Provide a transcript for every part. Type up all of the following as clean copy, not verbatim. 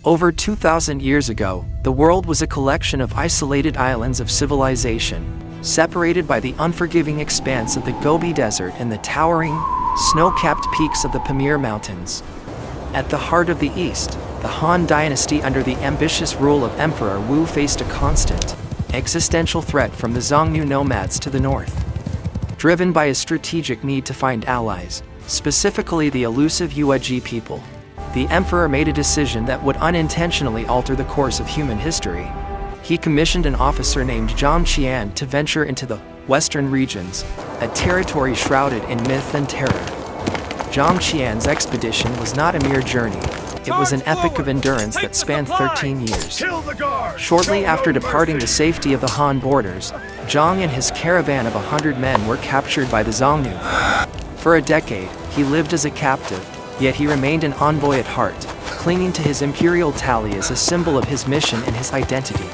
Over 2,000 years ago, the world was a collection of isolated islands of civilization, separated by the unforgiving expanse of the Gobi Desert and the towering, snow-capped peaks of the Pamir Mountains. At the heart of the East, the Han Dynasty under the ambitious rule of Emperor Wu faced a constant, existential threat from the Xiongnu nomads to the north. Driven by a strategic need to find allies, specifically the elusive Yuezhi people, the emperor made a decision that would unintentionally alter the course of human history. He commissioned an officer named Zhang Qian to venture into the western regions, a territory shrouded in myth and terror. Zhang Qian's expedition was not a mere journey. It was an epic of endurance that spanned 13 years. Shortly after departing the safety of the Han borders, Zhang and his caravan of 100 men were captured by the Xiongnu. For a decade, he lived as a captive, yet he remained an envoy at heart, clinging to his imperial tally as a symbol of his mission and his identity.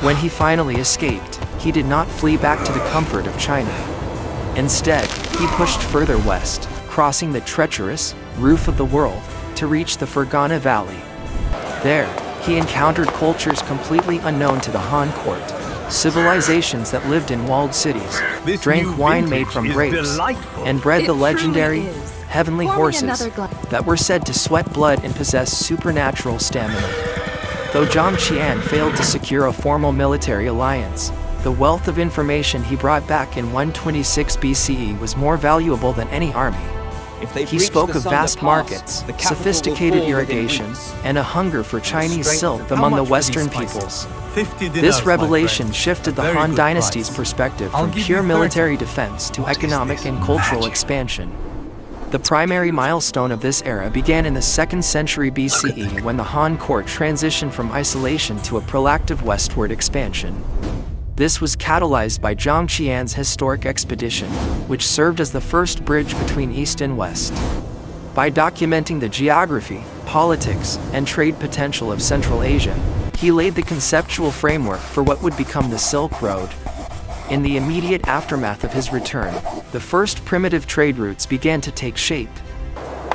When he finally escaped, he did not flee back to the comfort of China. Instead, he pushed further west, crossing the treacherous roof of the world, to reach the Fergana Valley. There, he encountered cultures completely unknown to the Han court, civilizations that lived in walled cities, drank wine made from grapes, and bred the legendary, heavenly horses that were said to sweat blood and possess supernatural stamina. Though Zhang Qian failed to secure a formal military alliance, the wealth of information he brought back in 126 BCE was more valuable than any army. He spoke of vast markets, sophisticated irrigation, and a hunger for Chinese silk among the Western peoples. This revelation shifted the Han Dynasty's perspective from pure military defense to economic and cultural expansion. The primary milestone of this era began in the 2nd century BCE when the Han court transitioned from isolation to a proactive westward expansion. This was catalyzed by Zhang Qian's historic expedition, which served as the first bridge between East and West. By documenting the geography, politics, and trade potential of Central Asia, he laid the conceptual framework for what would become the Silk Road. In the immediate aftermath of his return, the first primitive trade routes began to take shape.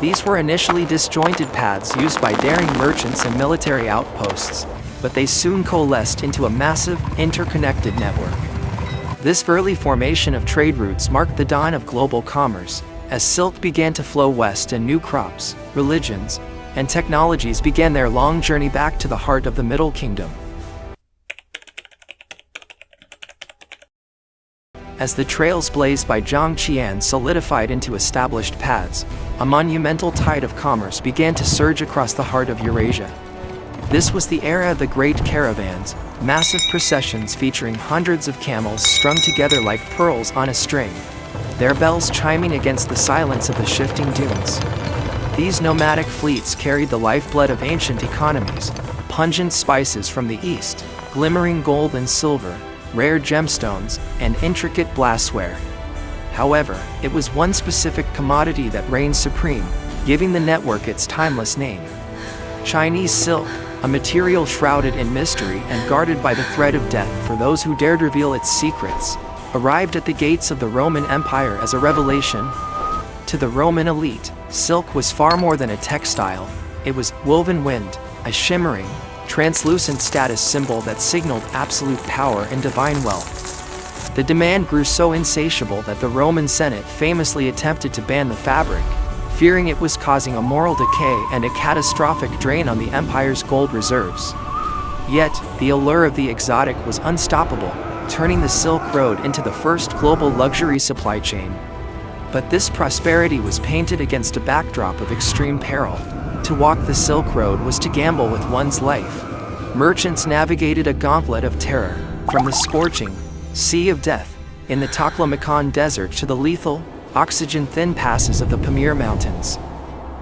These were initially disjointed paths used by daring merchants and military outposts, but they soon coalesced into a massive, interconnected network. This early formation of trade routes marked the dawn of global commerce, as silk began to flow west and new crops, religions, and technologies began their long journey back to the heart of the Middle Kingdom. As the trails blazed by Zhang Qian solidified into established paths, a monumental tide of commerce began to surge across the heart of Eurasia. This was the era of the Great Caravans, massive processions featuring hundreds of camels strung together like pearls on a string, their bells chiming against the silence of the shifting dunes. These nomadic fleets carried the lifeblood of ancient economies, pungent spices from the east, glimmering gold and silver, rare gemstones, and intricate glassware. However, it was one specific commodity that reigned supreme, giving the network its timeless name: Chinese silk, a material shrouded in mystery and guarded by the threat of death for those who dared reveal its secrets, arrived at the gates of the Roman Empire as a revelation. To the Roman elite, silk was far more than a textile. It was woven wind, a shimmering, translucent status symbol that signaled absolute power and divine wealth. The demand grew so insatiable that the Roman Senate famously attempted to ban the fabric, fearing it was causing a moral decay and a catastrophic drain on the empire's gold reserves. Yet, the allure of the exotic was unstoppable, turning the Silk Road into the first global luxury supply chain. But this prosperity was painted against a backdrop of extreme peril. To walk the Silk Road was to gamble with one's life. Merchants navigated a gauntlet of terror, from the scorching Sea of Death in the Taklamakan Desert to the lethal, oxygen-thin passes of the Pamir Mountains.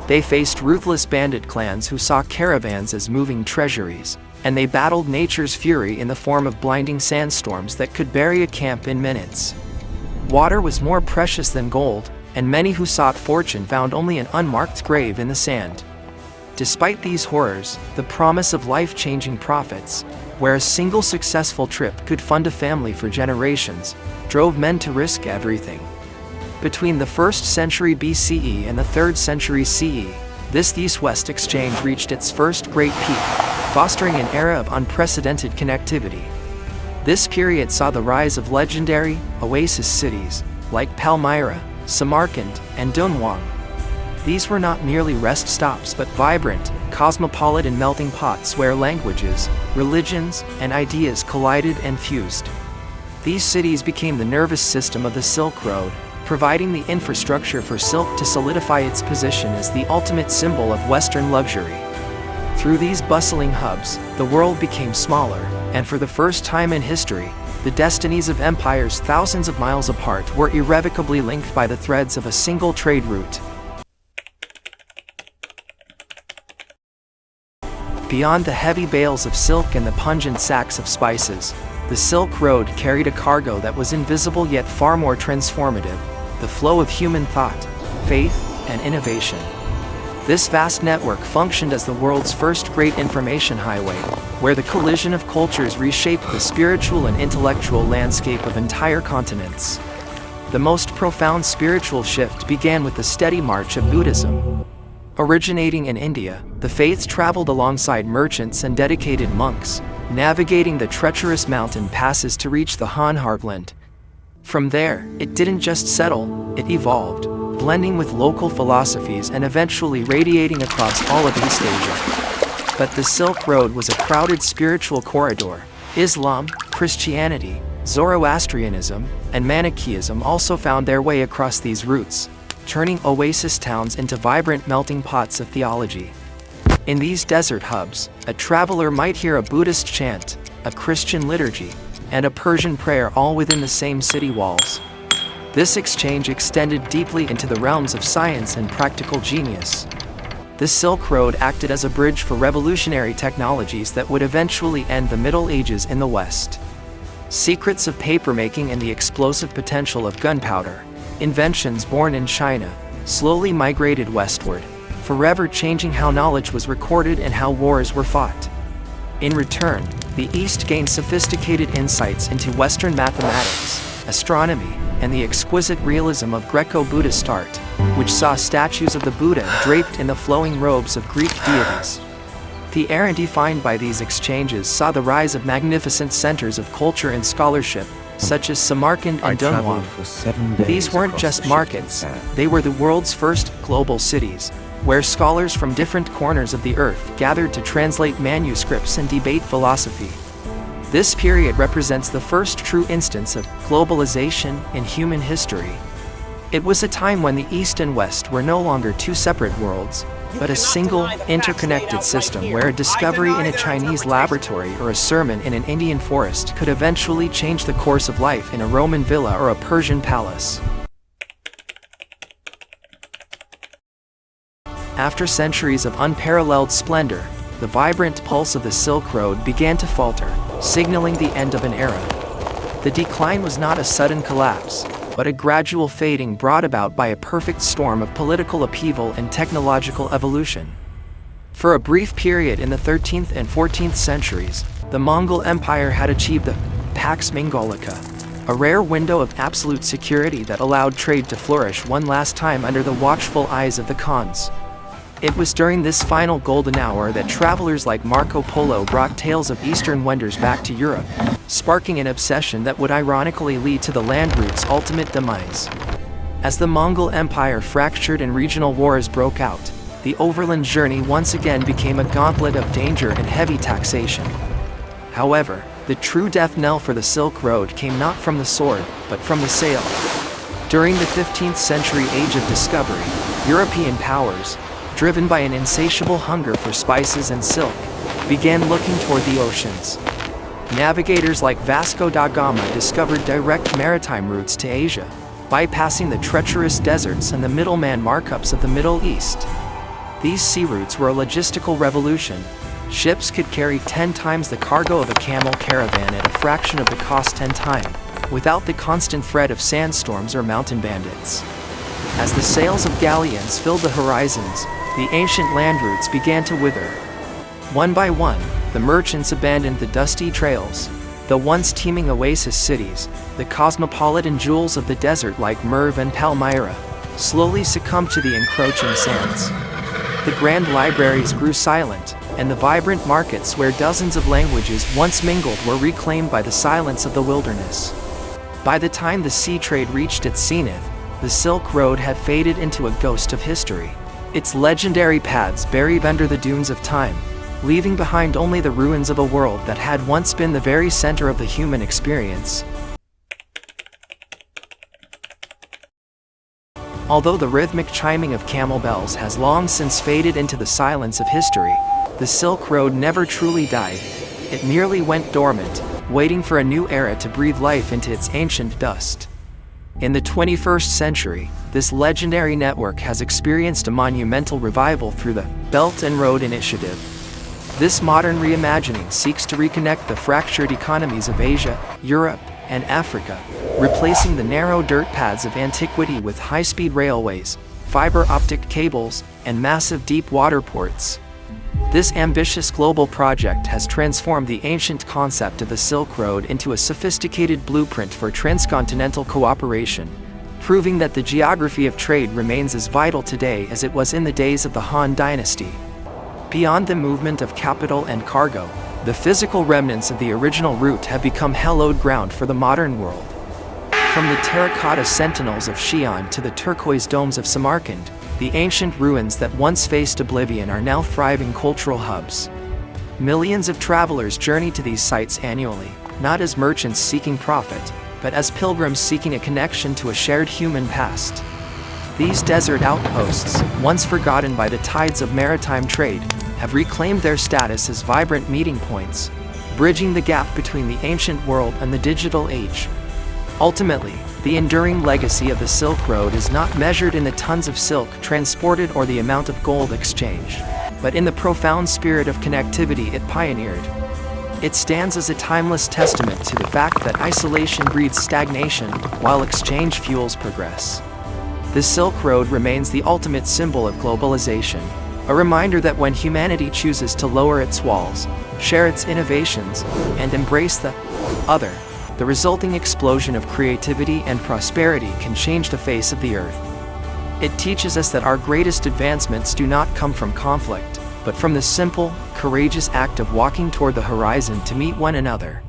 They faced ruthless bandit clans who saw caravans as moving treasuries, and they battled nature's fury in the form of blinding sandstorms that could bury a camp in minutes. Water was more precious than gold, and many who sought fortune found only an unmarked grave in the sand. Despite these horrors, the promise of life-changing profits, where a single successful trip could fund a family for generations, drove men to risk everything. Between the 1st century BCE and the 3rd century CE, This east-west exchange reached its first great peak, fostering an era of unprecedented connectivity. This period saw the rise of legendary oasis cities like Palmyra, Samarkand, and Dunhuang. These were not merely rest stops but vibrant, cosmopolitan melting pots where languages, religions, and ideas collided and fused. These cities became the nervous system of the Silk Road, providing the infrastructure for silk to solidify its position as the ultimate symbol of Western luxury. Through these bustling hubs, the world became smaller, and for the first time in history, the destinies of empires thousands of miles apart were irrevocably linked by the threads of a single trade route. Beyond the heavy bales of silk and the pungent sacks of spices, the Silk Road carried a cargo that was invisible yet far more transformative: the flow of human thought, faith, and innovation. This vast network functioned as the world's first great information highway, where the collision of cultures reshaped the spiritual and intellectual landscape of entire continents. The most profound spiritual shift began with the steady march of Buddhism. Originating in India, the faith traveled alongside merchants and dedicated monks, navigating the treacherous mountain passes to reach the Han heartland. From there, it didn't just settle, it evolved, blending with local philosophies and eventually radiating across all of East Asia. But the Silk Road was a crowded spiritual corridor. Islam, Christianity, Zoroastrianism, and Manichaeism also found their way across these routes, turning oasis towns into vibrant melting pots of theology. In these desert hubs, a traveler might hear a Buddhist chant, a Christian liturgy, and a Persian prayer all within the same city walls. This exchange extended deeply into the realms of science and practical genius. The Silk Road acted as a bridge for revolutionary technologies that would eventually end the Middle Ages in the West. Secrets of papermaking and the explosive potential of gunpowder, inventions born in China, slowly migrated westward, forever changing how knowledge was recorded and how wars were fought. In return, the East gained sophisticated insights into Western mathematics, astronomy, and the exquisite realism of Greco-Buddhist art, which saw statues of the Buddha draped in the flowing robes of Greek deities. The era defined by these exchanges saw the rise of magnificent centers of culture and scholarship, such as Samarkand and Dunhuang. These weren't just markets, they were the world's first global cities, where scholars from different corners of the earth gathered to translate manuscripts and debate philosophy. This period represents the first true instance of globalization in human history. It was a time when the East and West were no longer two separate worlds, but a single, interconnected system where a discovery in a Chinese laboratory or a sermon in an Indian forest could eventually change the course of life in a Roman villa or a Persian palace. After centuries of unparalleled splendor, the vibrant pulse of the Silk Road began to falter, signaling the end of an era. The decline was not a sudden collapse, but a gradual fading brought about by a perfect storm of political upheaval and technological evolution. For a brief period in the 13th and 14th centuries, the Mongol Empire had achieved the Pax Mongolica, a rare window of absolute security that allowed trade to flourish one last time under the watchful eyes of the Khans. It was during this final golden hour that travelers like Marco Polo brought tales of Eastern wonders back to Europe, sparking an obsession that would ironically lead to the land route's ultimate demise. As the Mongol Empire fractured and regional wars broke out, the overland journey once again became a gauntlet of danger and heavy taxation. However, the true death knell for the Silk Road came not from the sword, but from the sail. During the 15th century age of discovery, European powers, driven by an insatiable hunger for spices and silk, began looking toward the oceans. Navigators like Vasco da Gama discovered direct maritime routes to Asia, bypassing the treacherous deserts and the middleman markups of the Middle East. These sea routes were a logistical revolution. Ships could carry 10 times the cargo of a camel caravan at a fraction of the cost and time, without the constant threat of sandstorms or mountain bandits. As the sails of galleons filled the horizons, the ancient land routes began to wither. One by one, the merchants abandoned the dusty trails. The once teeming oasis cities, the cosmopolitan jewels of the desert like Merv and Palmyra, slowly succumbed to the encroaching sands. The grand libraries grew silent, and the vibrant markets where dozens of languages once mingled were reclaimed by the silence of the wilderness. By the time the sea trade reached its zenith, the Silk Road had faded into a ghost of history. Its legendary paths buried under the dunes of time, leaving behind only the ruins of a world that had once been the very center of the human experience. Although the rhythmic chiming of camel bells has long since faded into the silence of history, the Silk Road never truly died. It merely went dormant, waiting for a new era to breathe life into its ancient dust. In the 21st century, this legendary network has experienced a monumental revival through the Belt and Road Initiative. This modern reimagining seeks to reconnect the fractured economies of Asia, Europe, and Africa, replacing the narrow dirt paths of antiquity with high-speed railways, fiber optic cables, and massive deep water ports. This ambitious global project has transformed the ancient concept of the Silk Road into a sophisticated blueprint for transcontinental cooperation, proving that the geography of trade remains as vital today as it was in the days of the Han Dynasty. Beyond the movement of capital and cargo, the physical remnants of the original route have become hallowed ground for the modern world. From the terracotta sentinels of Xi'an to the turquoise domes of Samarkand, the ancient ruins that once faced oblivion are now thriving cultural hubs. Millions of travelers journey to these sites annually, not as merchants seeking profit, but as pilgrims seeking a connection to a shared human past. These desert outposts, once forgotten by the tides of maritime trade, have reclaimed their status as vibrant meeting points, bridging the gap between the ancient world and the digital age. Ultimately, the enduring legacy of the Silk Road is not measured in the tons of silk transported or the amount of gold exchanged, but in the profound spirit of connectivity it pioneered. It stands as a timeless testament to the fact that isolation breeds stagnation, while exchange fuels progress. The Silk Road remains the ultimate symbol of globalization, a reminder that when humanity chooses to lower its walls, share its innovations, and embrace the other, the resulting explosion of creativity and prosperity can change the face of the earth. It teaches us that our greatest advancements do not come from conflict, but from the simple, courageous act of walking toward the horizon to meet one another.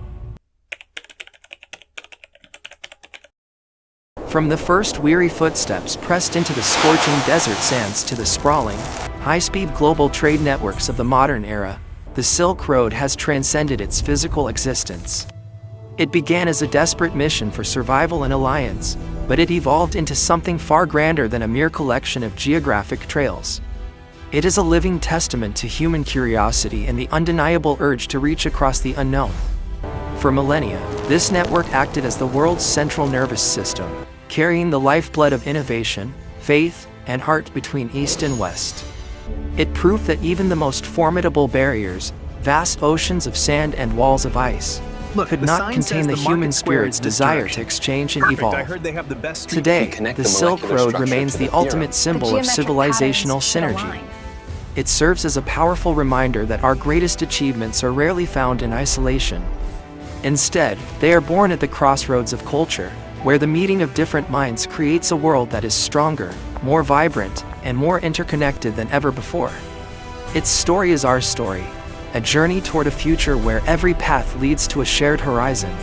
From the first weary footsteps pressed into the scorching desert sands to the sprawling, high-speed global trade networks of the modern era, the Silk Road has transcended its physical existence. It began as a desperate mission for survival and alliance, but it evolved into something far grander than a mere collection of geographic trails. It is a living testament to human curiosity and the undeniable urge to reach across the unknown. For millennia, this network acted as the world's central nervous system, carrying the lifeblood of innovation, faith, and heart between East and West. It proved that even the most formidable barriers, vast oceans of sand and walls of ice, could not contain the human spirit's desire to exchange and evolve. Today, the Silk Road remains the ultimate symbol of civilizational synergy. It serves as a powerful reminder that our greatest achievements are rarely found in isolation. Instead, they are born at the crossroads of culture, where the meeting of different minds creates a world that is stronger, more vibrant, and more interconnected than ever before. Its story is our story, a journey toward a future where every path leads to a shared horizon.